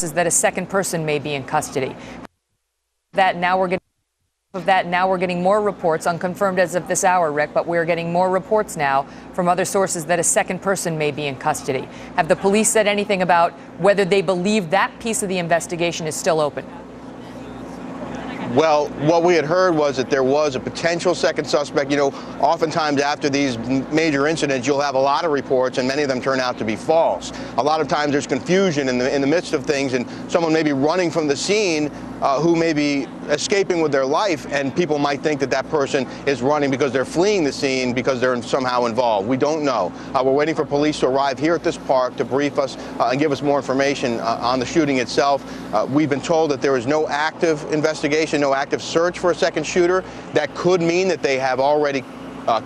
sources that a second person may be in custody. Now we're getting more reports, unconfirmed as of this hour, Rick, but we're getting more reports now from other sources that a second person may be in custody. Have the police said anything about whether they believe that piece of the investigation is still open? Well, what we had heard was that there was a potential second suspect. You know, oftentimes after these major incidents, you'll have a lot of reports, and many of them turn out to be false. A lot of times there's confusion in the midst of things, and someone may be running from the scene who may be escaping with their life, and people might think that that person is running because they're fleeing the scene because they're somehow involved. We don't know. We're waiting for police to arrive here at this park to brief us and give us more information on the shooting itself. We've been told that there is no active investigation, no active search for a second shooter. That could mean that they have already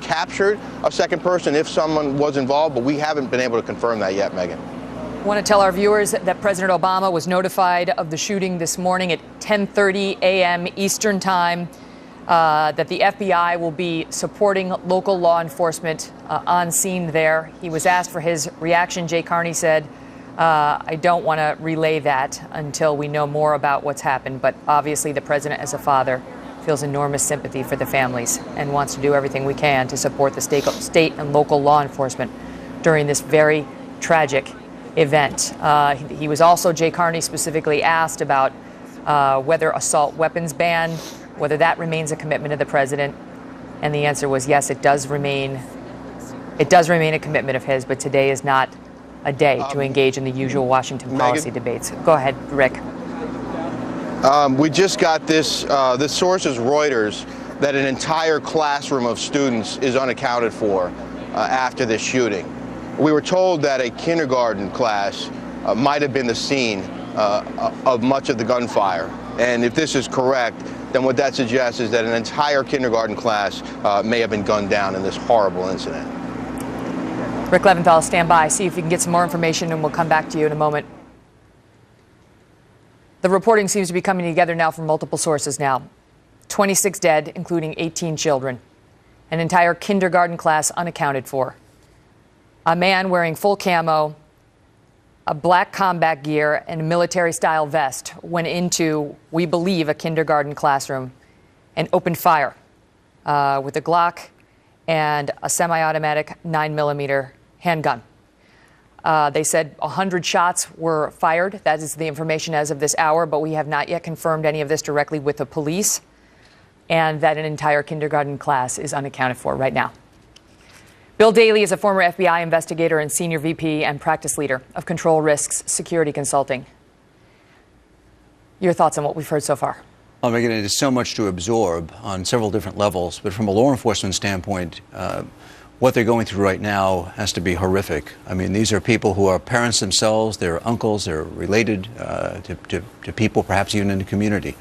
captured a second person if someone was involved, but we haven't been able to confirm that yet, Megan. I want to tell our viewers that President Obama was notified of the shooting this morning at 10:30 a.m. Eastern Time, that the FBI will be supporting local law enforcement on scene there. He was asked for his reaction. Jay Carney said, I don't want to relay that until we know more about what's happened. But obviously the president, as a father, feels enormous sympathy for the families and wants to do everything we can to support the state and local law enforcement during this very tragic event. He was also, Jay Carney specifically asked about whether assault weapons ban, whether that remains a commitment of the president. And the answer was yes, it does remain a commitment of his, but today is not a day to engage in the usual Washington policy debates. Go ahead, Rick. We just got this source is Reuters, that an entire classroom of students is unaccounted for after this shooting. We were told that a kindergarten class might have been the scene of much of the gunfire. And if this is correct, then what that suggests is that an entire kindergarten class may have been gunned down in this horrible incident. Rick Leventhal, stand by. See if we can get some more information, and we'll come back to you in a moment. The reporting seems to be coming together now from multiple sources now. 26 dead, including 18 children. An entire kindergarten class unaccounted for. A man wearing full camo, a black combat gear, and a military-style vest went into, we believe, a kindergarten classroom and opened fire with a Glock and a semi-automatic 9mm handgun. They said 100 shots were fired. That is the information as of this hour, but we have not yet confirmed any of this directly with the police, and that an entire kindergarten class is unaccounted for right now. Bill Daley is a former FBI investigator and senior VP and practice leader of Control Risks Security Consulting. Your thoughts on what we've heard so far? Well, Megan, it is so much to absorb on several different levels, but from a law enforcement standpoint, what they're going through right now has to be horrific. I mean, these are people who are parents themselves, they're uncles, they're related to people perhaps even in the community.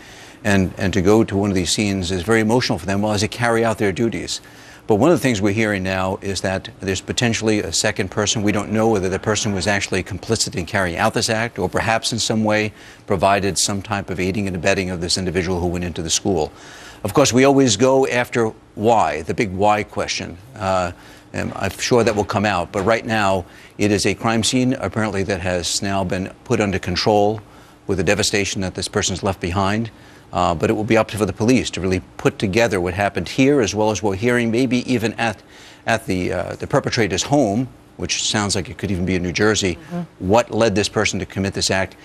And to go to one of these scenes is very emotional for them as they carry out their duties. But one of the things we're hearing now is that there's potentially a second person. We don't know whether the person was actually complicit in carrying out this act or perhaps in some way provided some type of aiding and abetting of this individual who went into the school. Of course, we always go after why, the big why question. And I'm sure that will come out. But right now, it is a crime scene, apparently, that has now been put under control with the devastation that this person's left behind. But it will be up to the police to really put together what happened here, as well as what we're hearing maybe even at the perpetrator's home, which sounds like it could even be in New Jersey. What led this person to commit this act?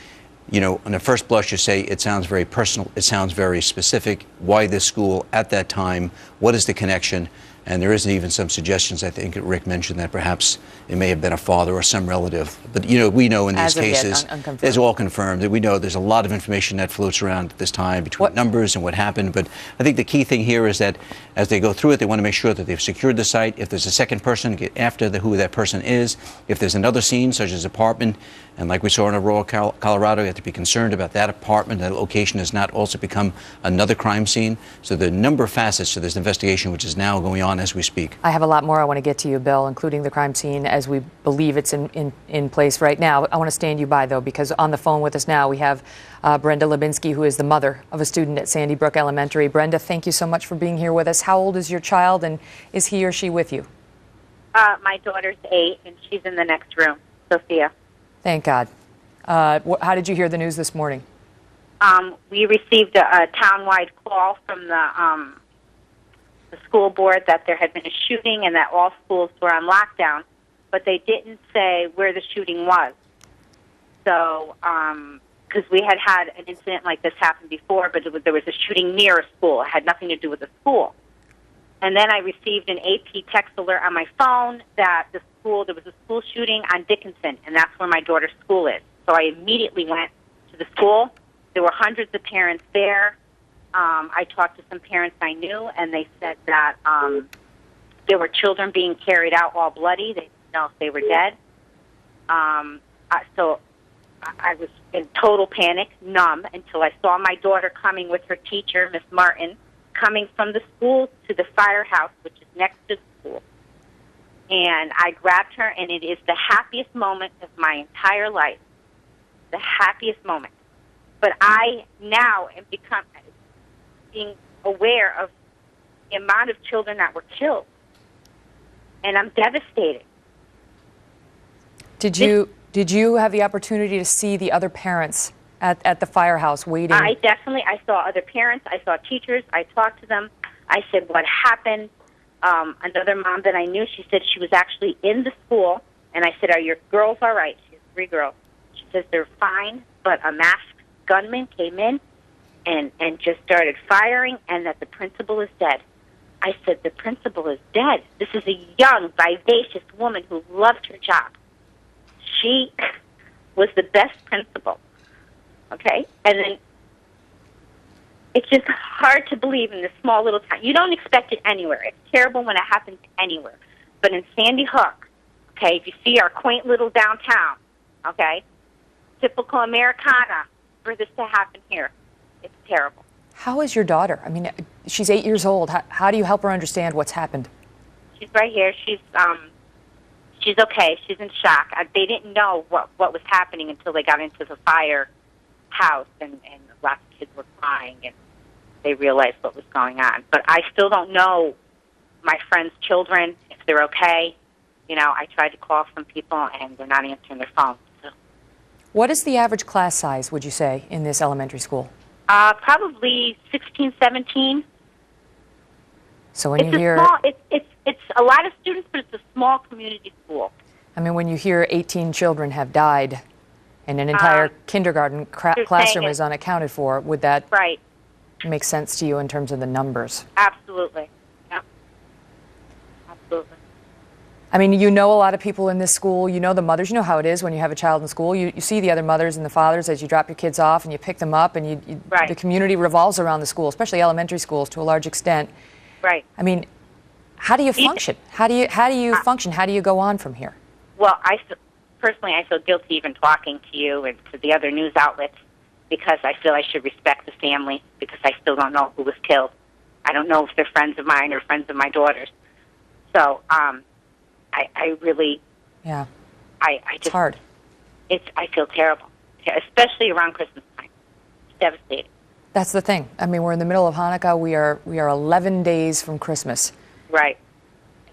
You know, on the first blush, you say it sounds very personal. It sounds very specific. Why this school at that time? What is the connection? And there isn't even some suggestions, I think Rick mentioned, that perhaps it may have been a father or some relative. But, you know, we know in these cases, it's all confirmed. We know there's a lot of information that floats around at this time between numbers and what happened. But I think the key thing here is that as they go through it, they want to make sure that they've secured the site. If there's a second person, get after who that person is. If there's another scene, such as apartment, and like we saw in Aurora, Colorado, you have to be concerned about that apartment, that location has not also become another crime scene. So there are a number of facets to this investigation, which is now going on as we speak. I have a lot more I want to get to you, Bill, including the crime scene as we believe it's in place right now. I want to stand you by, though, because on the phone with us now we have Brenda Lubinsky, who is the mother of a student at Sandy Brook Elementary. Brenda, thank you so much for being here with us. How old is your child, and is he or she with you? My daughter's 8, and she's in the next room, Sophia. Thank God. How did you hear the news this morning? We received a town-wide call from the school board that there had been a shooting and that all schools were on lockdown, but they didn't say where the shooting was. So, because we had an incident like this happen before, but there was a shooting near a school. It had nothing to do with the school. And then I received an AP text alert on my phone that there was a school shooting on Dickinson, and that's where my daughter's school is. So I immediately went to the school. There were hundreds of parents there. I talked to some parents I knew, and they said that there were children being carried out all bloody. They didn't know if they were dead. So I was in total panic, numb, until I saw my daughter coming with her teacher, Miss Martin, coming from the school to the firehouse, which is next to the school. And I grabbed her, and it is the happiest moment of my entire life. The happiest moment. But I now am being aware of the amount of children that were killed. And I'm devastated. Did you have the opportunity to see the other parents at the firehouse waiting? I saw other parents. I saw teachers. I talked to them. I said, what happened? Another mom that I knew, she said she was actually in the school. And I said, are your girls all right? She has 3 girls. She says, they're fine, but a masked gunman came in and just started firing, and that the principal is dead. I said, the principal is dead. This is a young, vivacious woman who loved her job. She was the best principal, okay? And then it's just hard to believe in this small little town. You don't expect it anywhere. It's terrible when it happens anywhere. But in Sandy Hook, okay, if you see our quaint little downtown, okay, typical Americana, for this to happen here, it's terrible. How is your daughter? I mean, she's 8 years old. How do you help her understand what's happened? She's right here. She's okay. She's in shock. They didn't know what was happening until they got into the firehouse, and lots of kids were crying, and they realized what was going on. But I still don't know my friends' children, if they're okay. You know, I tried to call some people, and they're not answering their phones. So. What is the average class size, would you say, in this elementary school? Probably 16, 17. So when you hear... It's a lot of students, but it's a small community school. I mean, when you hear 18 children have died and an entire kindergarten classroom is unaccounted for, would that make sense to you in terms of the numbers? Absolutely. Yep. Absolutely. I mean, you know a lot of people in this school. You know the mothers. You know how it is when you have a child in school. You see the other mothers and the fathers as you drop your kids off and you pick them up, and the community revolves around the school, especially elementary schools to a large extent. Right. I mean, how do you function? How do you function? How do you go on from here? Well, personally, I feel guilty even talking to you and to the other news outlets, because I feel I should respect the family, because I still don't know who was killed. I don't know if they're friends of mine or friends of my daughter's. So, I really, I just, it's hard. I feel terrible, especially around Christmas time. It's devastating. That's the thing. I mean, we're in the middle of Hanukkah. We are 11 days from Christmas. Right.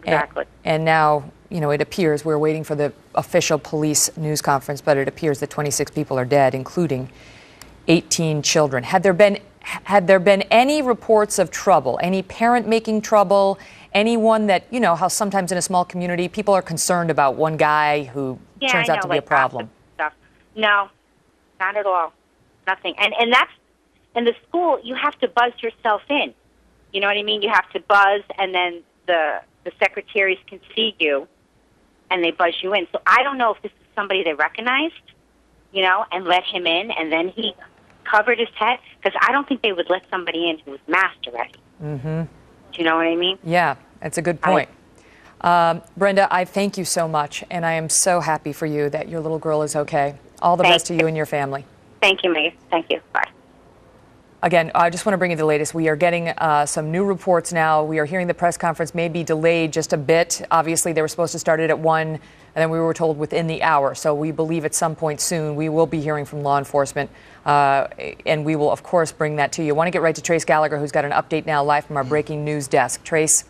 Exactly. And now, you know, it appears we're waiting for the official police news conference, but it appears that 26 people are dead, including 18 children. Had there been any reports of trouble, any parent making trouble, anyone that, you know, how sometimes in a small community people are concerned about one guy who turns out to be a problem? Stuff. No, not at all. Nothing. And that's, in the school, you have to buzz yourself in. You know what I mean? You have to buzz, and then the secretaries can see you, and they buzz you in. So I don't know if this is somebody they recognized, you know, and let him in, and then he covered his head, because I don't think they would let somebody in who was masked already. Mm-hmm. Do you know what I mean? Yeah, that's a good point. Brenda, I thank you so much, and I am so happy for you that your little girl is okay. All the best to you and your family. Thank you, Megan. Thank you. Bye. Again, I just want to bring you the latest. We are getting some new reports now. We are hearing the press conference may be delayed just a bit. Obviously, they were supposed to start it at 1, and then we were told within the hour. So we believe at some point soon we will be hearing from law enforcement, and we will, of course, bring that to you. I want to get right to Trace Gallagher, who's got an update now live from our breaking news desk. Trace?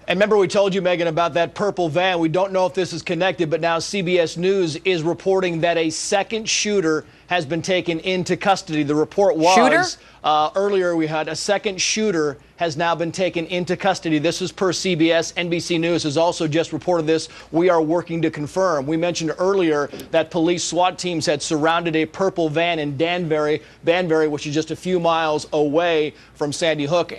And remember, we told you, Megan, about that purple van. We don't know if this is connected, but now CBS News is reporting that a second shooter has been taken into custody. The report was earlier we had a second shooter has now been taken into custody. This is per CBS. NBC News has also just reported this. We are working to confirm. We mentioned earlier that police SWAT teams had surrounded a purple van in Danbury, which is just a few miles away from Sandy Hook,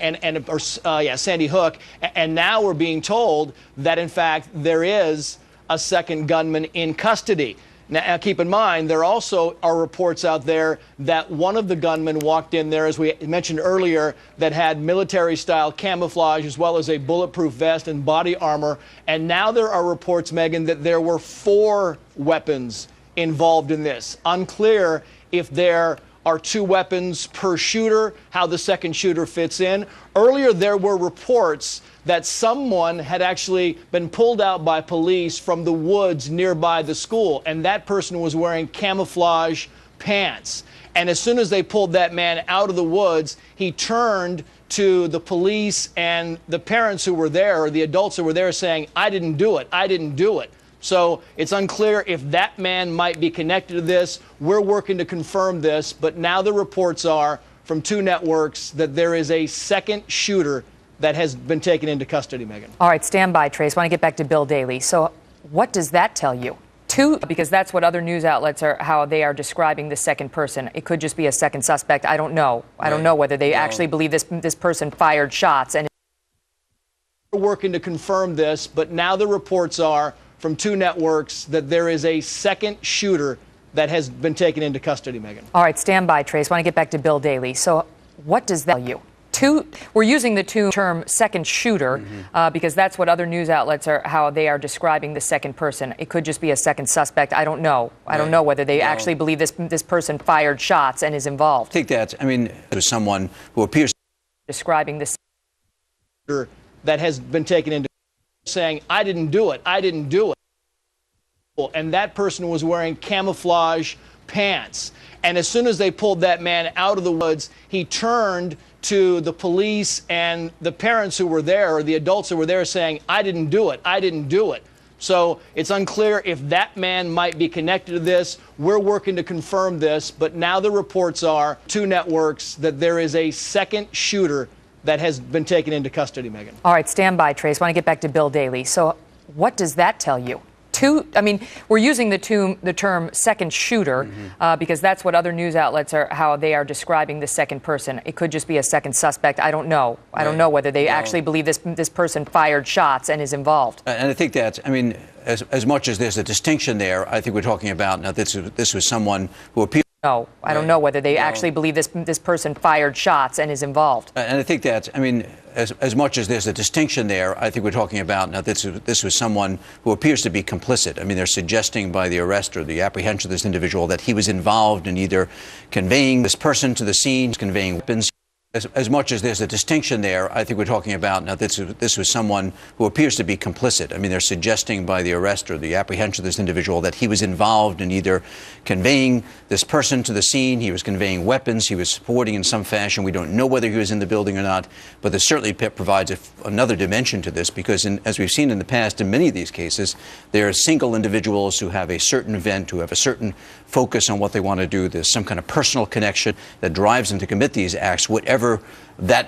Sandy Hook. And now we're being told that, in fact, there is a second gunman in custody. Now, keep in mind, there also are reports out there that one of the gunmen walked in there, as we mentioned earlier, that had military-style camouflage as well as a bulletproof vest and body armor. And now there are reports, Megan, that there were 4 weapons involved in this. Unclear if there are 2 weapons per shooter, how the second shooter fits in. Earlier, there were reports that someone had actually been pulled out by police from the woods nearby the school, and that person was wearing camouflage pants. And as soon as they pulled that man out of the woods, he turned to the police and the parents who were there, or the adults who were there, saying, "I didn't do it, I didn't do it." So it's unclear if that man might be connected to this. We're working to confirm this, but now the reports are from 2 networks that there is a second shooter that has been taken into custody, Megan. All right, stand by, Trace. I want to get back to Bill Daley. So what does that tell you? 2, because that's what other news outlets are, how they are describing the second person. It could just be a second suspect. I don't know. I don't know whether they actually believe this person fired shots. And we're working to confirm this, but now the reports are from 2 networks that there is a second shooter that has been taken into custody, Megan. All right, stand by, Trace. I want to get back to Bill Daley. So what does that tell you? 2, we're using the term second shooter because that's what other news outlets are, how they are describing the second person. It could just be a second suspect. I don't know. I don't know whether they actually believe this person fired shots and is involved. I think that, there's someone who appears describing this that has been taken into saying, "I didn't do it, I didn't do it." And that person was wearing camouflage pants. And as soon as they pulled that man out of the woods, he turned to the police and the parents who were there, or the adults who were there, saying, "I didn't do it, I didn't do it." So it's unclear if that man might be connected to this. We're working to confirm this, but now the reports are 2 networks that there is a second shooter that has been taken into custody, Megan. All right, stand by, Trace. I want to get back to Bill Daley. So what does that tell you? 2, we're using the term second shooter because that's what other news outlets are, how they are describing the second person. It could just be a second suspect. I don't know. I don't know whether they actually believe this person fired shots and is involved. And I think that, as much as there's a distinction there, I think we're talking about, now this was someone who appeared. No, I don't know whether they actually believe this person fired shots and is involved. And I think that, as much as there's a distinction there, I think we're talking about, now this was someone who appears to be complicit. They're suggesting by the arrest or the apprehension of this individual that he was involved in either conveying this person to the scene, conveying weapons. As much as there's a distinction there, I think we're talking about, now this was someone who appears to be complicit. They're suggesting by the arrest or the apprehension of this individual that he was involved in either conveying this person to the scene, he was conveying weapons, he was supporting in some fashion. We don't know whether he was in the building or not, but this certainly provides another dimension to this because, as we've seen in the past, in many of these cases, there are single individuals who have a certain event, who have a certain focus on what they want to do. There's some kind of personal connection that drives them to commit these acts, whatever that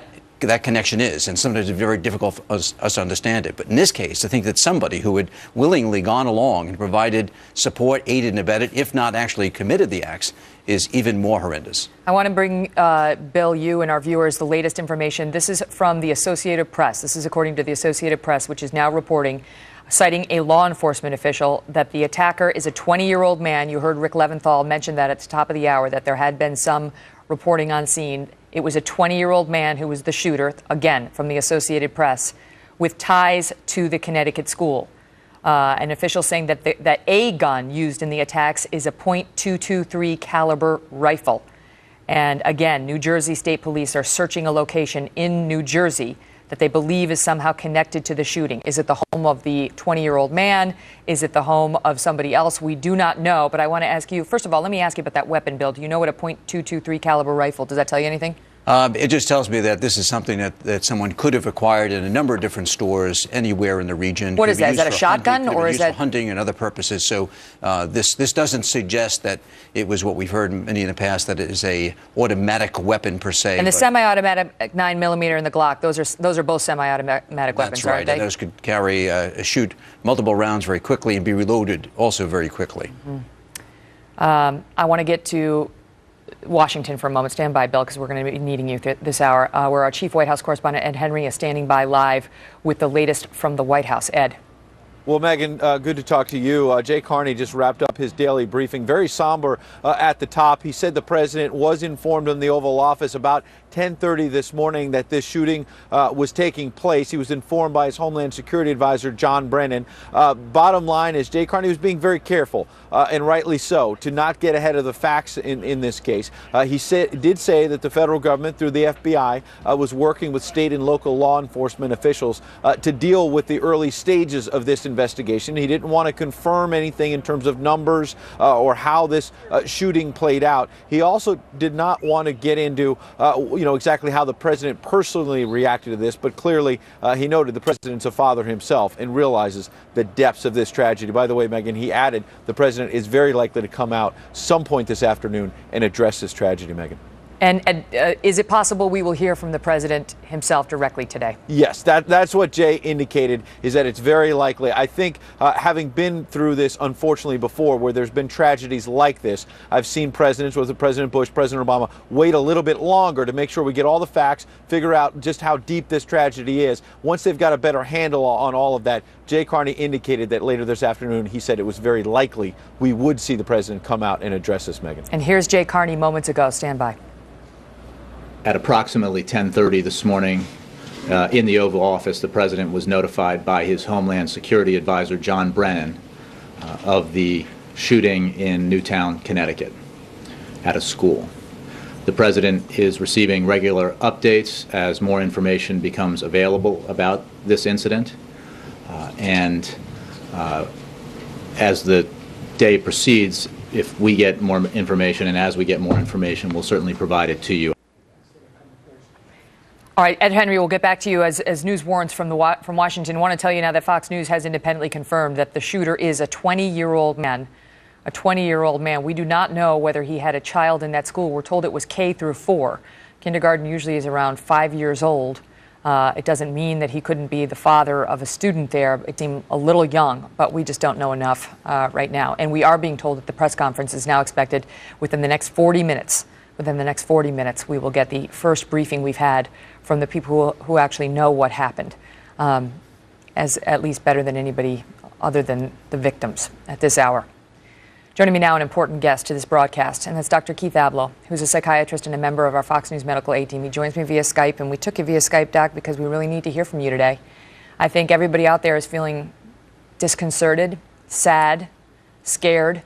connection is, and sometimes it's very difficult for us to understand it. But in this case, I think that somebody who had willingly gone along and provided support, aided and abetted, if not actually committed the acts, is even more horrendous. I want to bring, Bill, you and our viewers the latest information. This is from the Associated Press. This is according to the Associated Press, which is now reporting, citing a law enforcement official, that the attacker is a 20-year-old man. You heard Rick Leventhal mention that at the top of the hour, that there had been some reporting on scene. It was a 20-year-old man who was the shooter, again, from the Associated Press, with ties to the Connecticut school. An official saying that a gun used in the attacks is a .223 caliber rifle. And again, New Jersey State Police are searching a location in New Jersey that they believe is somehow connected to the shooting. Is it the home of the 20-year-old man? Is it the home of somebody else? We do not know, but I want to ask you, first of all, let me ask you about that weapon, Bill. Do you know what a .223 caliber rifle, does that tell you anything? It just tells me that this is something that someone could have acquired in a number of different stores anywhere in the region. What is that? Is that a shotgun, or is that hunting and other purposes? So this doesn't suggest that it was what we've heard many in the past, that it is a automatic weapon per se. And the semi-automatic 9mm and the Glock, those are both semi-automatic weapons, that's right, aren't they? And those could shoot multiple rounds very quickly and be reloaded also very quickly. I want to get to Washington for a moment. Stand by, Bill, because we're going to be needing you this hour, where our chief White House correspondent, Ed Henry, is standing by live with the latest from the White House. Ed. Well, Megan, good to talk to you. Jay Carney just wrapped up his daily briefing. Very somber at the top. He said the president was informed in the Oval Office about 10:30 this morning that this shooting was taking place. He was informed by his Homeland Security advisor, John Brennan. Bottom line is Jay Carney was being very careful, and rightly so, to not get ahead of the facts in this case. He did say that the federal government, through the FBI, was working with state and local law enforcement officials to deal with the early stages of this investigation. He didn't want to confirm anything in terms of numbers or how this shooting played out. He also did not want to get into exactly how the president personally reacted to this, but clearly he noted the president's a father himself and realizes the depths of this tragedy. By the way, Megan, he added the president is very likely to come out some point this afternoon and address this tragedy, Megan. And is it possible we will hear from the president himself directly today? Yes, that's what Jay indicated, is that it's very likely. I think having been through this, unfortunately, before, where there's been tragedies like this, I've seen presidents, whether President Bush, President Obama, wait a little bit longer to make sure we get all the facts, figure out just how deep this tragedy is. Once they've got a better handle on all of that, Jay Carney indicated that later this afternoon, he said it was very likely we would see the president come out and address this, Megan. And here's Jay Carney moments ago. Stand by. At approximately 10:30 this morning, in the Oval Office, the president was notified by his Homeland Security advisor, John Brennan, of the shooting in Newtown, Connecticut, at a school. The president is receiving regular updates as more information becomes available about this incident. As the day proceeds, if we get more information, and as we get more information, we'll certainly provide it to you. All right, Ed Henry, we'll get back to you as news warrants from Washington. I want to tell you now that Fox News has independently confirmed that the shooter is a 20-year-old man. A 20-year-old man. We do not know whether he had a child in that school. We're told it was K through 4. Kindergarten usually is around 5 years old. It doesn't mean that he couldn't be the father of a student there. It seemed a little young, but we just don't know enough right now. And we are being told that the press conference is now expected within the next 40 minutes. Within the next 40 minutes, we will get the first briefing we've had from the people who actually know what happened, as at least better than anybody other than the victims at this hour. Joining me now, an important guest to this broadcast, and that's Dr. Keith Abloh, who's a psychiatrist and a member of our Fox News Medical A team. He joins me via Skype, and we took you via Skype, Doc, because we really need to hear from you today. I think everybody out there is feeling disconcerted, sad, scared,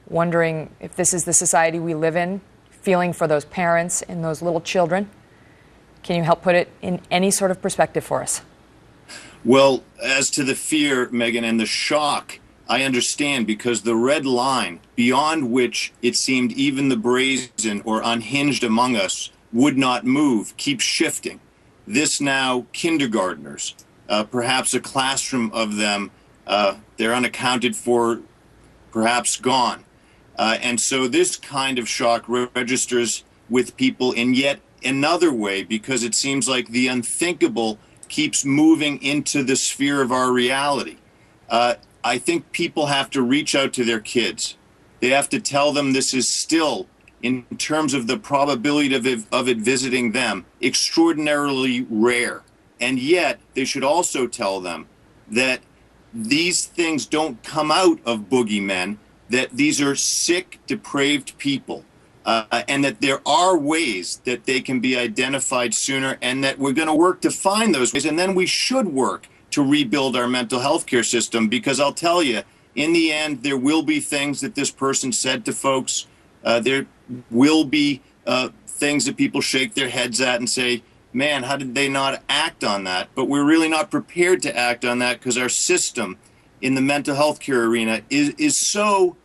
wondering if this is the society we live in, feeling for those parents and those little children. Can you help put it in any sort of perspective for us? Well, as to the fear, Megan, and the shock, I understand, because the red line beyond which it seemed even the brazen or unhinged among us would not move keeps shifting. This now kindergartners, perhaps a classroom of them, they're unaccounted for, perhaps gone. And so this kind of shock registers with people in yet another way, because it seems like the unthinkable keeps moving into the sphere of our reality. I think people have to reach out to their kids. They have to tell them this is still, in terms of the probability of it visiting them, extraordinarily rare. And yet they should also tell them that these things don't come out of boogeymen, that these are sick, depraved people, and that there are ways that they can be identified sooner, and that we're going to work to find those ways. And then we should work to rebuild our mental health care system, because I'll tell you, in the end, there will be things that this person said to folks. There will be things that people shake their heads at and say, man, how did they not act on that? But we're really not prepared to act on that, because our system in the mental health care arena is so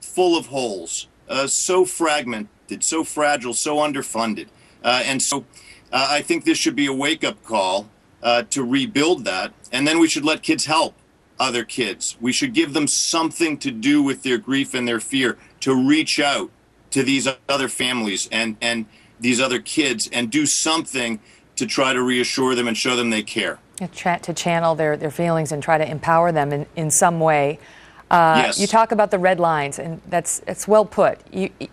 full of holes, so fragmented, so fragile, so underfunded. And so I think this should be a wake-up call to rebuild that. And then we should let kids help other kids. We should give them something to do with their grief and their fear, to reach out to these other families and these other kids and do something to try to reassure them and show them they care. To channel their feelings and try to empower them in some way. Yes. You talk about the red lines, and that's well put.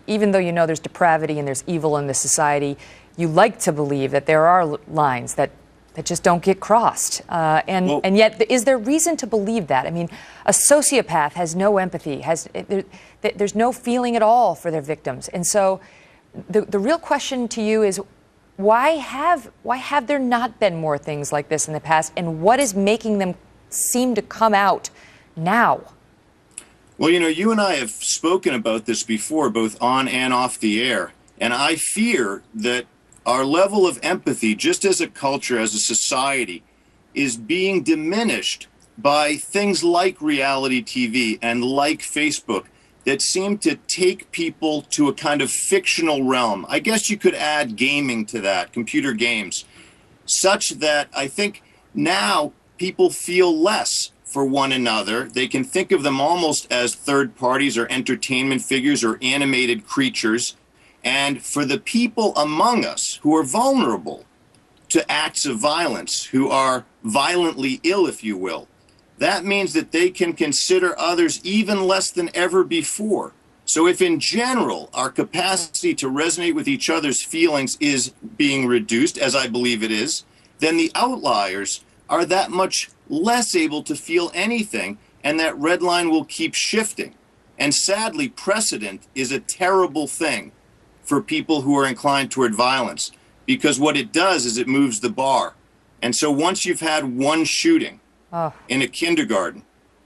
Even though you know there's depravity and there's evil in this society, you like to believe that there are lines that just don't get crossed. And yet, is there reason to believe that? I mean, a sociopath has no empathy, there's no feeling at all for their victims. And so the real question to you is, why have there not been more things like this in the past, and what is making them seem to come out now? Well, you know, you and I have spoken about this before, both on and off the air, and I fear that our level of empathy, just as a culture, as a society, is being diminished by things like reality TV and like Facebook that seem to take people to a kind of fictional realm. I guess you could add gaming to that, computer games, such that I think now people feel less for one another. They can think of them almost as third parties or entertainment figures or animated creatures. And for the people among us who are vulnerable to acts of violence, who are violently ill, if you will, that means that they can consider others even less than ever before. So if in general our capacity to resonate with each other's feelings is being reduced, as I believe it is, then the outliers are that much less able to feel anything, and that red line will keep shifting. And sadly, precedent is a terrible thing for people who are inclined toward violence, because what it does is it moves the bar. And so once you've had one shooting in a kindergarten,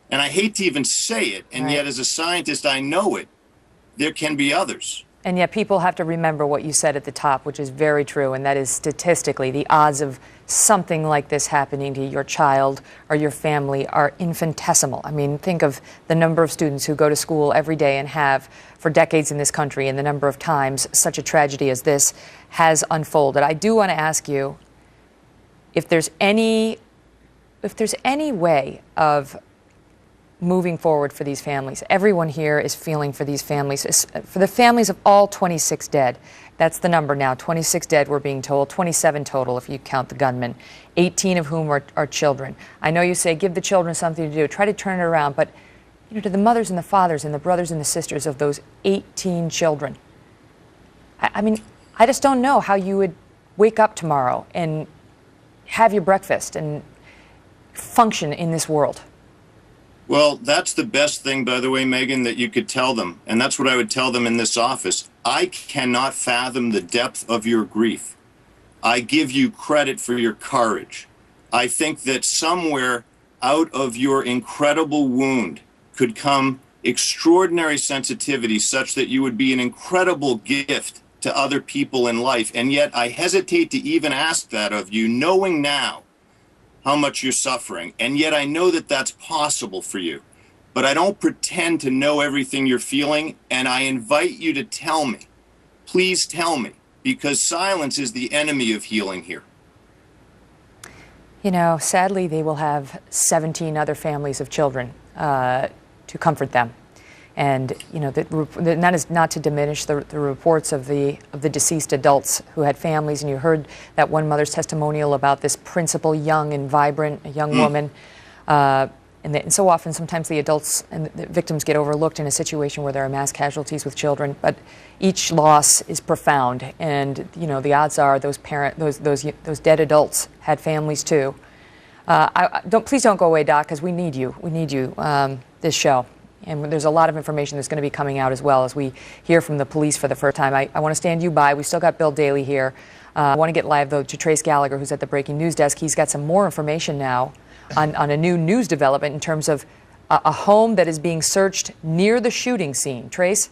and I hate to even say it, and yet as a scientist I know it, there can be others. And yet people have to remember what you said at the top, which is very true, and that is statistically the odds of something like this happening to your child or your family are infinitesimal. I mean, think of the number of students who go to school every day and have for decades in this country, and the number of times such a tragedy as this has unfolded. I do want to ask you if there's any way of moving forward for these families. Everyone here is feeling for these families, for the families of all 26 dead. That's the number now, 26 dead, we're being told, 27 total if you count the gunmen, 18 of whom are children. I know you say give the children something to do, try to turn it around, but you know, to the mothers and the fathers and the brothers and the sisters of those 18 children, I mean, I just don't know how you would wake up tomorrow and have your breakfast and function in this world. Well, that's the best thing, by the way, Megan, that you could tell them. And that's what I would tell them in this office. I cannot fathom the depth of your grief. I give you credit for your courage. I think that somewhere out of your incredible wound could come extraordinary sensitivity such that you would be an incredible gift to other people in life. And yet I hesitate to even ask that of you, knowing now how much you're suffering. And yet I know that that's possible for you. But I don't pretend to know everything you're feeling, and I invite you to tell me. Please tell me, because silence is the enemy of healing here. You know, sadly, they will have 17 other families of children to comfort them. And, you know, that is not to diminish the reports of the deceased adults who had families. And you heard that one mother's testimonial about this principal, young and vibrant, a young woman. And so often, sometimes the adults and the victims get overlooked in a situation where there are mass casualties with children. But each loss is profound. And, you know, the odds are those dead adults had families too. Please don't go away, Doc, because we need you. We need you, this show. And there's a lot of information that's going to be coming out as well as we hear from the police for the first time. I want to stand you by. We still got Bill Daly here. I want to get live, though, to Trace Gallagher, who's at the Breaking News Desk. He's got some more information now on a new news development in terms of a home that is being searched near the shooting scene. Trace?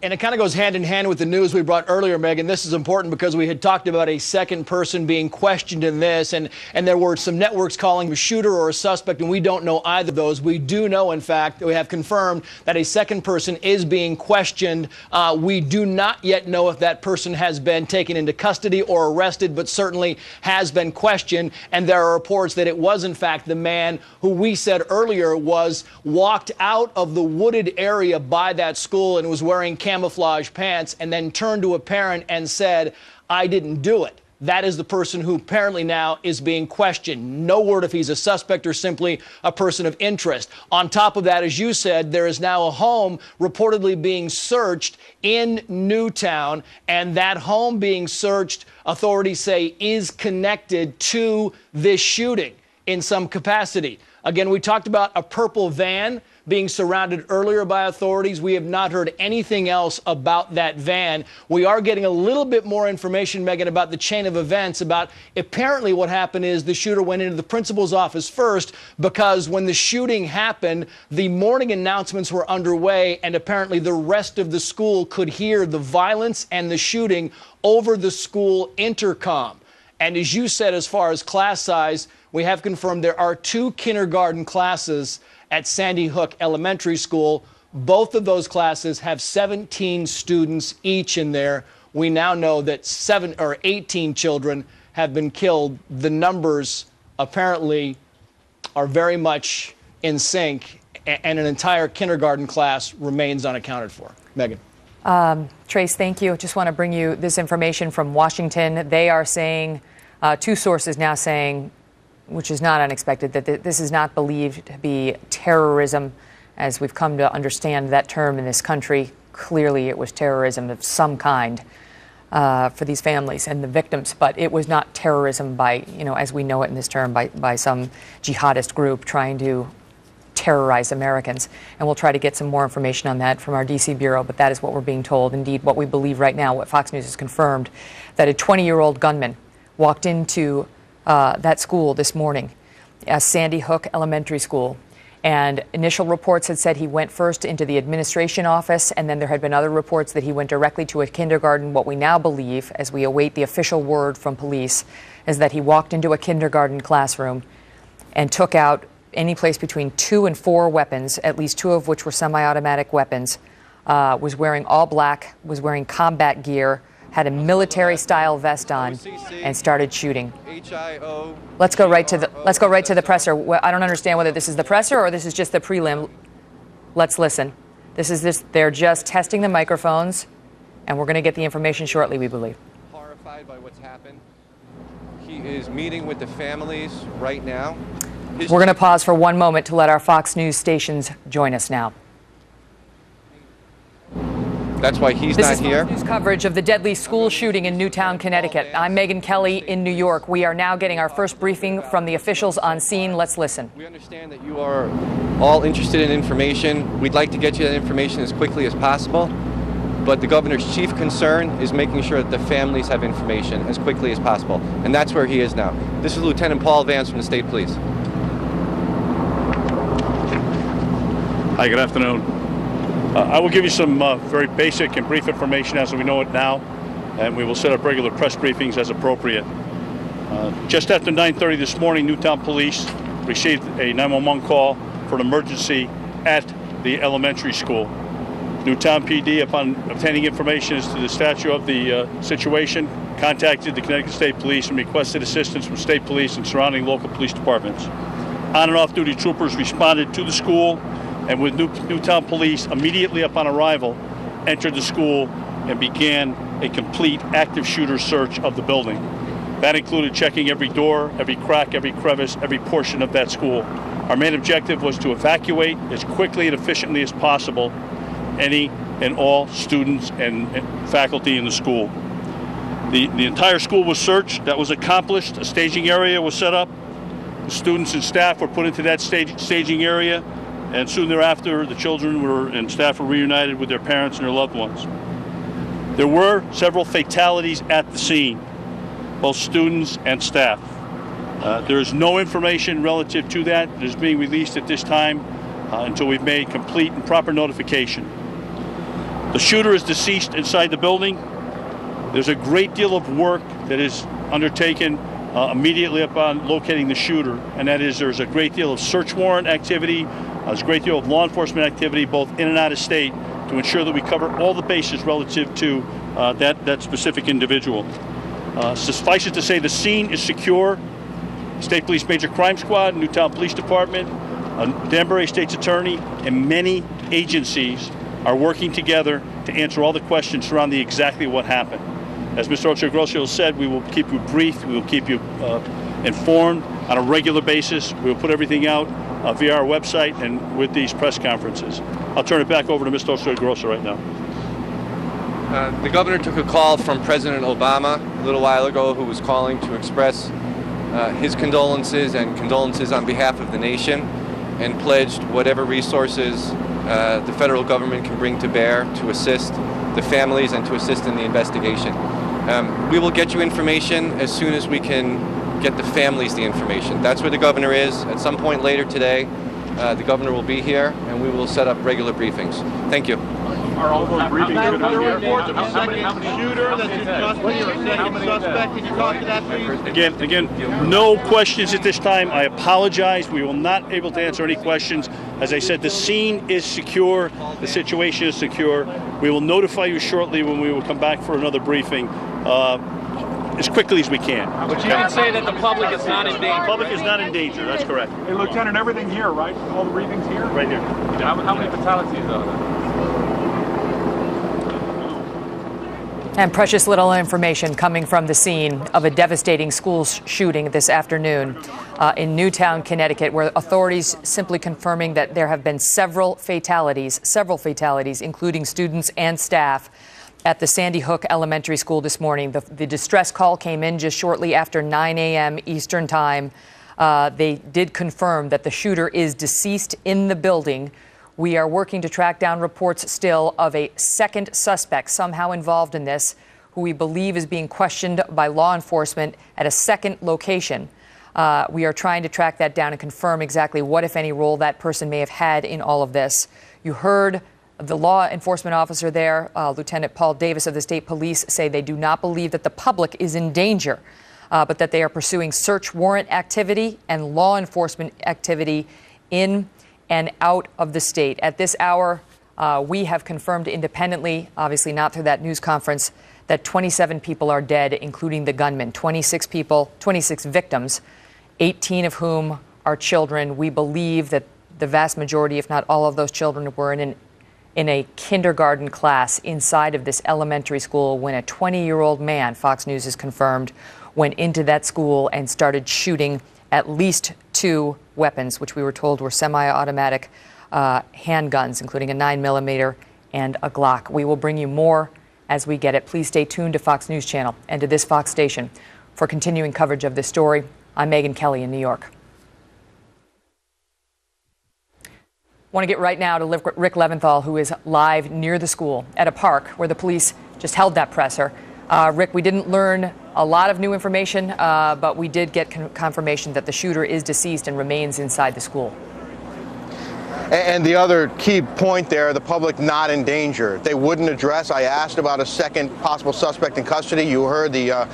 And it kind of goes hand in hand with the news we brought earlier, Megan. This is important because we had talked about a second person being questioned in this, and there were some networks calling him a shooter or a suspect, and we don't know either of those. We do know, in fact, that we have confirmed that a second person is being questioned. We do not yet know if that person has been taken into custody or arrested, but certainly has been questioned. And there are reports that it was, in fact, the man who we said earlier was walked out of the wooded area by that school and was wearing camouflage pants and then turned to a parent and said, "I didn't do it." That is the person who apparently now is being questioned. No word if he's a suspect or simply a person of interest. On top of that, as you said, there is now a home reportedly being searched in Newtown, and that home being searched, authorities say, is connected to this shooting in some capacity. Again, we talked about a purple van being surrounded earlier by authorities. We have not heard anything else about that van. We are getting a little bit more information, Megan, about the chain of events, about apparently what happened is the shooter went into the principal's office first because when the shooting happened, the morning announcements were underway, and apparently the rest of the school could hear the violence and the shooting over the school intercom. And as you said, as far as class size, we have confirmed there are 2 kindergarten classes at Sandy Hook Elementary School. Both of those classes have 17 students each in there. We now know that 18 children have been killed. The numbers apparently are very much in sync, and an entire kindergarten class remains unaccounted for. Megan. Trace, thank you. Just want to bring you this information from Washington. They are saying, 2 sources now saying, which is not unexpected, that this is not believed to be terrorism, as we've come to understand that term in this country. Clearly, it was terrorism of some kind for these families and the victims, but it was not terrorism by, as we know it in this term, by some jihadist group trying to terrorize Americans. And we'll try to get some more information on that from our D.C. bureau, but that is what we're being told. Indeed, what we believe right now, what Fox News has confirmed, that a 20-year-old gunman walked into that school this morning, Sandy Hook Elementary School. And initial reports had said he went first into the administration office, and then there had been other reports that he went directly to a kindergarten. What we now believe, as we await the official word from police, is that he walked into a kindergarten classroom and took out any place between 2 and 4 weapons, at least 2 of which were semi-automatic weapons, was wearing all black, was wearing combat gear, had a military-style vest on, and started shooting. Let's go right to the presser. Well, I don't understand whether this is the presser or this is just the prelim. Let's listen. They're just testing the microphones, and we're going to get the information shortly, we believe. Horrified by what's happened. He is meeting with the families right now. We're going to pause for one moment to let our Fox News stations join us now. That's why he's not here. This is Fox News coverage of the deadly school shooting in Newtown, Connecticut. I'm Megyn Kelly in New York. We are now getting our first briefing from the officials on scene. Let's listen. We understand that you are all interested in information. We'd like to get you that information as quickly as possible. But the governor's chief concern is making sure that the families have information as quickly as possible. And that's where he is now. This is Lieutenant Paul Vance from the State Police. Hi, good afternoon. I will give you some very basic and brief information as we know it now, and we will set up regular press briefings as appropriate. Just after 9:30 this morning, Newtown Police received a 911 call for an emergency at the elementary school. Newtown PD, upon obtaining information as to the stature of the situation, contacted the Connecticut State Police and requested assistance from state police and surrounding local police departments. On and off-duty troopers responded to the school, and with Newtown Police, immediately upon arrival, entered the school and began a complete active shooter search of the building. That included checking every door, every crack, every crevice, every portion of that school. Our main objective was to evacuate as quickly and efficiently as possible any and all students and faculty in the school. The entire school was searched. That was accomplished. A staging area was set up. The students and staff were put into that staging area, and soon thereafter, the children and staff were reunited with their parents and their loved ones. There were several fatalities at the scene, both students and staff. There is no information relative to that that is being released at this time until we've made complete and proper notification. The shooter is deceased inside the building. There's a great deal of work that is undertaken immediately upon locating the shooter, and that is there's a great deal of search warrant activity, there's a great deal of law enforcement activity both in and out of state to ensure that we cover all the bases relative to that specific individual. Suffice it to say, the scene is secure. State Police Major Crime Squad, Newtown Police Department, Danbury State's Attorney, and many agencies are working together to answer all the questions surrounding exactly what happened. As Mr. Ochoa-Grosso said, we will keep you briefed, we will keep you informed on a regular basis. We will put everything out via our website and with these press conferences. I'll turn it back over to Mr. Ochoa-Grosso right now. The governor took a call from President Obama a little while ago, who was calling to express his condolences and condolences on behalf of the nation, and pledged whatever resources the federal government can bring to bear to assist the families and to assist in the investigation. We will get you information as soon as we can get the families the information. That's where the governor is. At some point later today, the governor will be here, and we will set up regular briefings. Thank you. Are all those briefings going to be reports of a second shooter that's in custody or a second suspect? Can you talk to that, please? Again, no questions at this time. I apologize. We will not be able to answer any questions. As I said, the scene is secure. The situation is secure. We will notify you shortly when we will come back for another briefing as quickly as we can. But you didn't say that the public is not in danger. The public is not in danger. That's correct. Hey, Lieutenant, everything here, right? All the briefings here? Right here. How many fatalities are there? And precious little information coming from the scene of a devastating school shooting this afternoon in Newtown, Connecticut, where authorities simply confirming that there have been several fatalities, including students and staff at the Sandy Hook Elementary School this morning. The distress call came in just shortly after 9 a.m. Eastern Time. They did confirm that the shooter is deceased in the building. We are working to track down reports still of a second suspect somehow involved in this, who we believe is being questioned by law enforcement at a second location. We are trying to track that down and confirm exactly what, if any, role that person may have had in all of this. You heard the law enforcement officer there, Lieutenant Paul Davis of the State Police, say they do not believe that the public is in danger, but that they are pursuing search warrant activity and law enforcement activity in and out of the state. At this hour, we have confirmed independently, obviously not through that news conference, that 27 people are dead, including the gunman. 26 victims, 18 of whom are children. We believe that the vast majority, if not all of those children, were in a kindergarten class inside of this elementary school when a 20-year-old man, Fox News has confirmed, went into that school and started shooting at least 2 weapons, which we were told were semi-automatic handguns, including a 9mm and a Glock. We will bring you more as we get it. Please stay tuned to Fox News Channel and to this Fox station for continuing coverage of this story. I'm Megyn Kelly in New York. Want to get right now to Rick Leventhal, who is live near the school at a park where the police just held that presser. Rick, we didn't learn a lot of new information, but we did get confirmation that the shooter is deceased and remains inside the school. And the other key point there, the public not in danger. They wouldn't address. I asked about a second possible suspect in custody. You heard the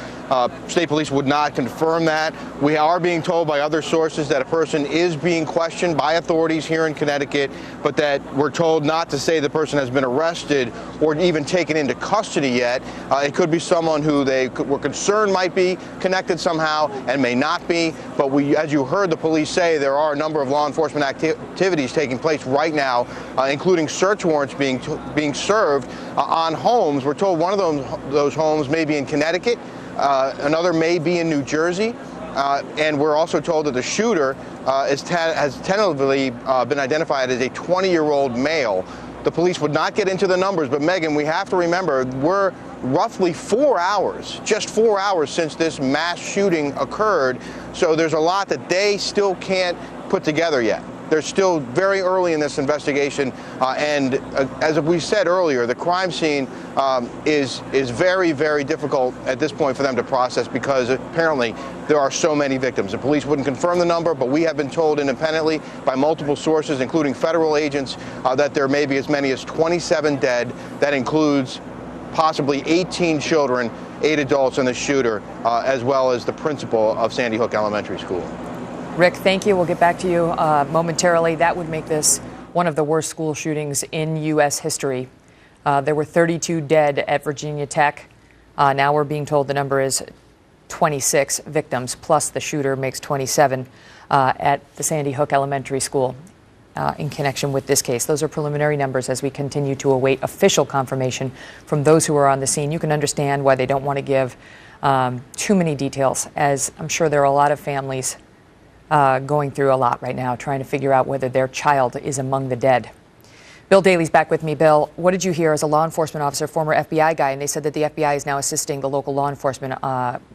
state police would not confirm that. We are being told by other sources that a person is being questioned by authorities here in Connecticut, but that we're told not to say the person has been arrested or even taken into custody yet. It could be someone who they were concerned might be connected somehow and may not be. But as you heard the police say, there are a number of law enforcement activities taking place right now, including search warrants being served on homes. We're told one of those homes may be in Connecticut, another may be in New Jersey, and we're also told that the shooter has tentatively been identified as a 20-year-old male. The police would not get into the numbers, but Megyn, we have to remember we're roughly 4 hours, just 4 hours since this mass shooting occurred, so there's a lot that they still can't put together yet. they're still very early in this investigation, and as we said earlier, the crime scene is very, very difficult at this point for them to process because apparently there are so many victims. The police wouldn't confirm the number, but we have been told independently by multiple sources, including federal agents, that there may be as many as 27 dead. That includes possibly 18 children, 8 adults, and the shooter, as well as the principal of Sandy Hook Elementary School. Rick, thank you. We'll get back to you momentarily. That would make this one of the worst school shootings in U.S. history. There were 32 dead at Virginia Tech. Now we're being told the number is 26 victims, plus the shooter makes 27 at the Sandy Hook Elementary School in connection with this case. Those are preliminary numbers as we continue to await official confirmation from those who are on the scene. You can understand why they don't want to give too many details, as I'm sure there are a lot of families going through a lot right now, trying to figure out whether their child is among the dead. Bill Daley's back with me. Bill, what did you hear as a law enforcement officer, former FBI guy? And they said that the FBI is now assisting the local law enforcement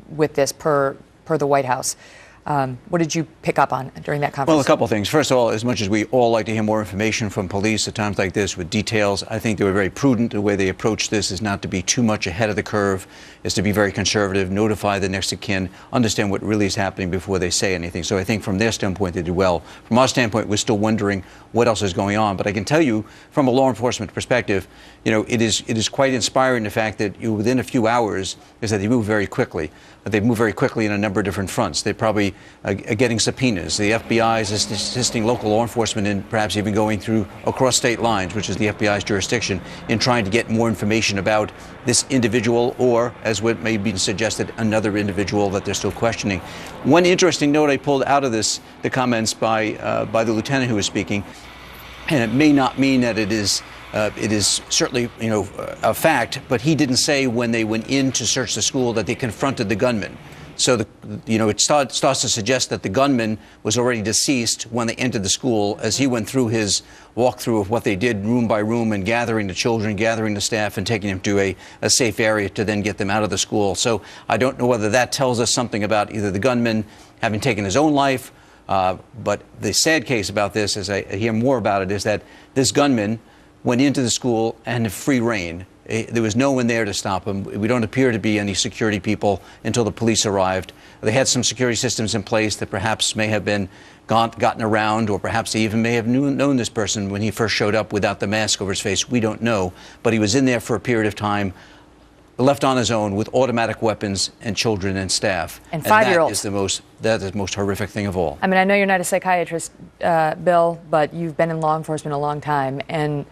with this per the White House. What did you pick up on during that conference? Well, a couple of things. First of all, as much as we all like to hear more information from police at times like this with details, I think they were very prudent. The way they approached this is not to be too much ahead of the curve, is to be very conservative, notify the next of kin, understand what really is happening before they say anything. So I think from their standpoint, they did well. From our standpoint, we're still wondering what else is going on. But I can tell you, from a law enforcement perspective, you know, it is quite inspiring the fact that within a few hours is that they move very quickly. They move very quickly in a number of different fronts. They probably are getting subpoenas. The FBI is assisting local law enforcement in perhaps even going through across state lines, which is the FBI's jurisdiction, in trying to get more information about this individual or, as what may be suggested, another individual that they're still questioning. One interesting note I pulled out of this, the comments by the lieutenant who was speaking, and it may not mean that it is certainly, you know, a fact, but he didn't say when they went in to search the school that they confronted the gunman. So, it starts to suggest that the gunman was already deceased when they entered the school, as he went through his walkthrough of what they did room by room and gathering the children, gathering the staff, and taking them to a safe area to then get them out of the school. So I don't know whether that tells us something about either the gunman having taken his own life, but the sad case about this, as I hear more about it, is that this gunman went into the school and had free reign. There was no one there to stop him. We don't appear to be any security people until the police arrived. They had some security systems in place that perhaps may have been gotten around, or perhaps they even may have known this person when he first showed up without the mask over his face. We don't know. But he was in there for a period of time, left on his own with automatic weapons and children and staff. And 5-year-olds. That is the most horrific thing of all. I mean, I know you're not a psychiatrist, Bill, but you've been in law enforcement a long time. And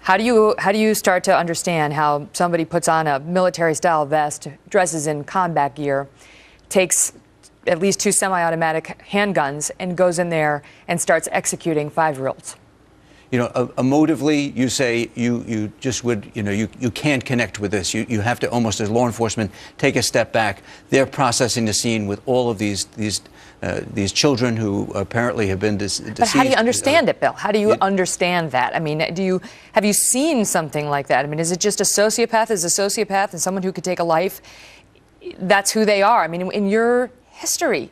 how do you start to understand how somebody puts on a military-style vest, dresses in combat gear, takes at least 2 semi-automatic handguns, and goes in there and starts executing 5-year-olds? You know, emotively, you say you just would, you can't connect with this. You have to almost, as law enforcement, take a step back. They're processing the scene with all of these children who apparently have been deceased. But how do you understand it, Bill? How do you understand that? I mean, have you seen something like that? I mean, is it just a sociopath is a sociopath and someone who could take a life? That's who they are. I mean, in your history,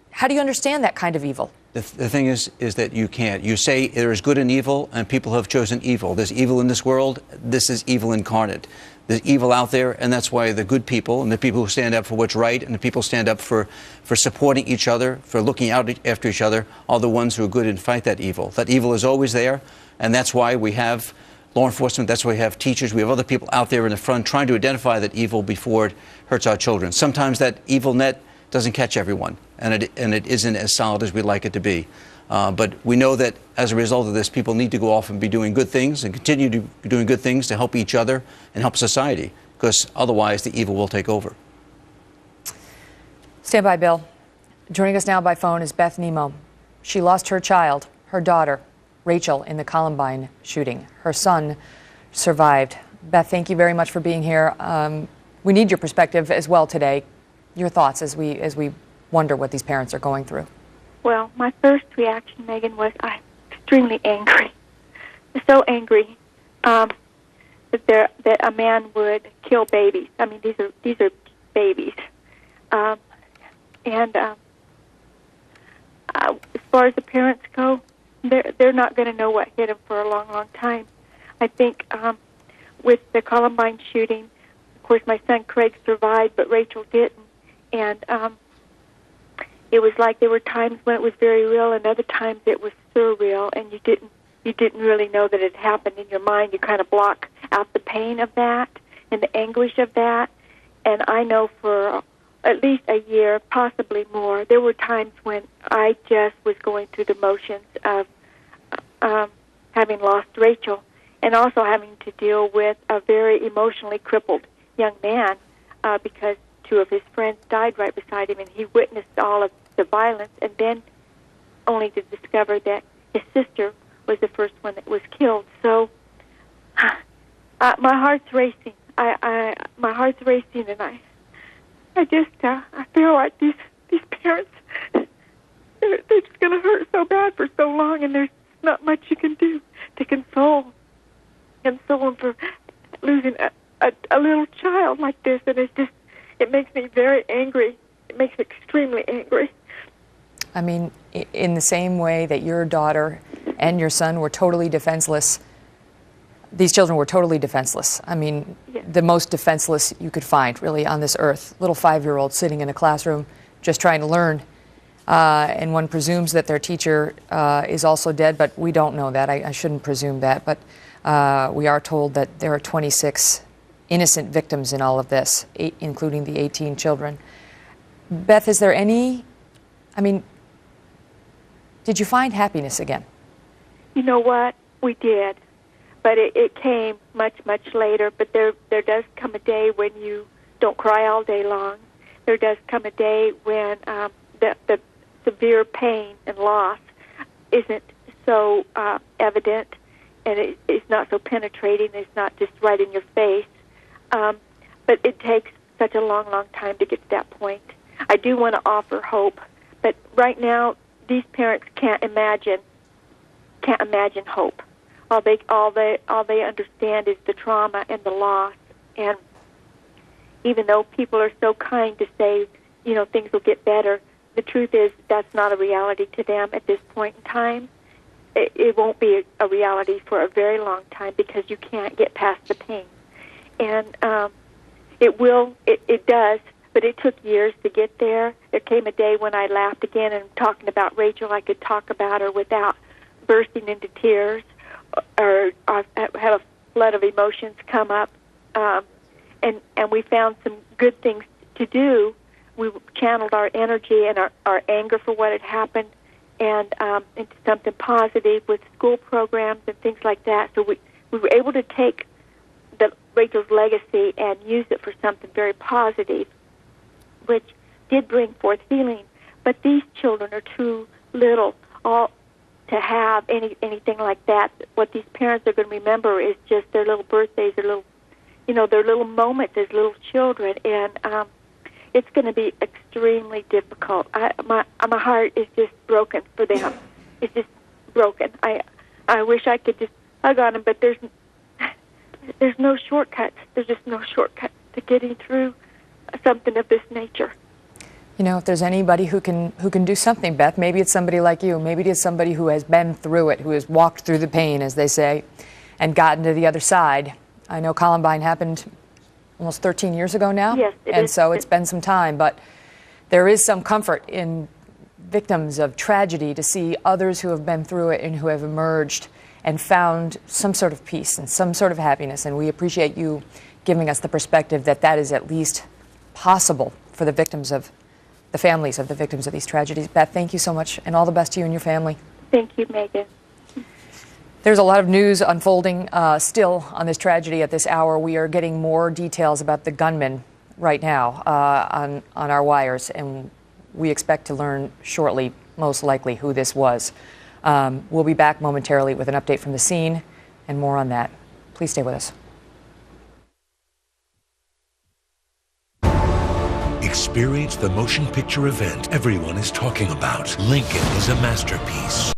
how do you understand that kind of evil? The thing is that you can't. You say there is good and evil, and people have chosen evil. There's evil in this world. This is evil incarnate. There's evil out there, and that's why the good people and the people who stand up for what's right and the people who stand up for supporting each other, for looking out after each other, are the ones who are good and fight that evil. That evil is always there, and that's why we have law enforcement, that's why we have teachers, we have other people out there in the front trying to identify that evil before it hurts our children. Sometimes that evil net doesn't catch everyone, and it isn't as solid as we'd like it to be. But we know that as a result of this, people need to go off and be doing good things and continue to be doing good things to help each other and help society, because otherwise the evil will take over. Stand by, Bill. Joining us now by phone is Beth Nemo. She lost her child, her daughter, Rachel, in the Columbine shooting. Her son survived. Beth, thank you very much for being here. We need your perspective as well today. Your thoughts as we wonder what these parents are going through. Well, my first reaction, Megan, was I'm extremely angry. So angry that a man would kill babies. I mean, these are babies. As far as the parents they're not going to know what hit them for a long, long time. I think with the Columbine shooting, of course, my son Craig survived, but Rachel didn't. And it was like there were times when it was very real, and other times it was surreal, and you didn't really know that it happened in your mind. You kind of block out the pain of that and the anguish of that. And I know for at least a year, possibly more, there were times when I just was going through the motions of having lost Rachel, and also having to deal with a very emotionally crippled young man because two of his friends died right beside him, and he witnessed all of the violence, and then only to discover that his sister was the first one that was killed. So my heart's racing. My heart's racing, and I just I feel like these parents, they're just going to hurt so bad for so long, and there's not much you can do to console them for losing a little child like this. And it makes me very angry. It makes me extremely angry. I mean, in the same way that your daughter and your son were totally defenseless, these children were totally defenseless. I mean, yes. The most defenseless you could find, really, on this earth. Little 5-year-old sitting in a classroom just trying to learn. And one presumes that their teacher is also dead, but we don't know that. I shouldn't presume that. But we are told that there are 26 innocent victims in all of this, including the 18 children. Beth, is there any, I mean, did you find happiness again? You know what? We did. But it came much, much later. But there does come a day when you don't cry all day long. There does come a day when the severe pain and loss isn't so evident, and it's not so penetrating. It's not just right in your face. But it takes such a long, long time to get to that point. I do want to offer hope, but right now these parents can't imagine hope. All they understand is the trauma and the loss. And even though people are so kind to say, you know, things will get better, the truth is that's not a reality to them at this point in time. It won't be a reality for a very long time because you can't get past the pain. And it does, but it took years to get there. There came a day when I laughed again, and talking about Rachel, I could talk about her without bursting into tears or have a flood of emotions come up. And we found some good things to do. We channeled our energy and our anger for what had happened and into something positive with school programs and things like that. So we were able to take Rachel's legacy and use it for something very positive, which did bring forth healing. But these children are too little all to have anything like that. What these parents are going to remember is just their little birthdays, their little moments as little children, and it's going to be extremely difficult. My heart is just broken for them. It's just broken. I wish I could just hug on them, but there's no shortcuts. There's just no shortcuts to getting through something of this nature. You know, if there's anybody who can do something, Beth, maybe it's somebody like you. Maybe it is somebody who has been through it, who has walked through the pain, as they say, and gotten to the other side. I know Columbine happened almost 13 years ago now. Yes, so it's been some time. But there is some comfort in victims of tragedy to see others who have been through it and who have emerged and found some sort of peace and some sort of happiness. And we appreciate you giving us the perspective that that is at least possible for the victims of the families of the victims of these tragedies. Beth, thank you so much, and all the best to you and your family. Thank you, Megan. There's a lot of news unfolding still on this tragedy at this hour. We are getting more details about the gunman right now on our wires, and we expect to learn shortly, most likely, who this was. We'll be back momentarily with an update from the scene and more on that. Please stay with us. Experience the motion picture event everyone is talking about. Lincoln is a masterpiece.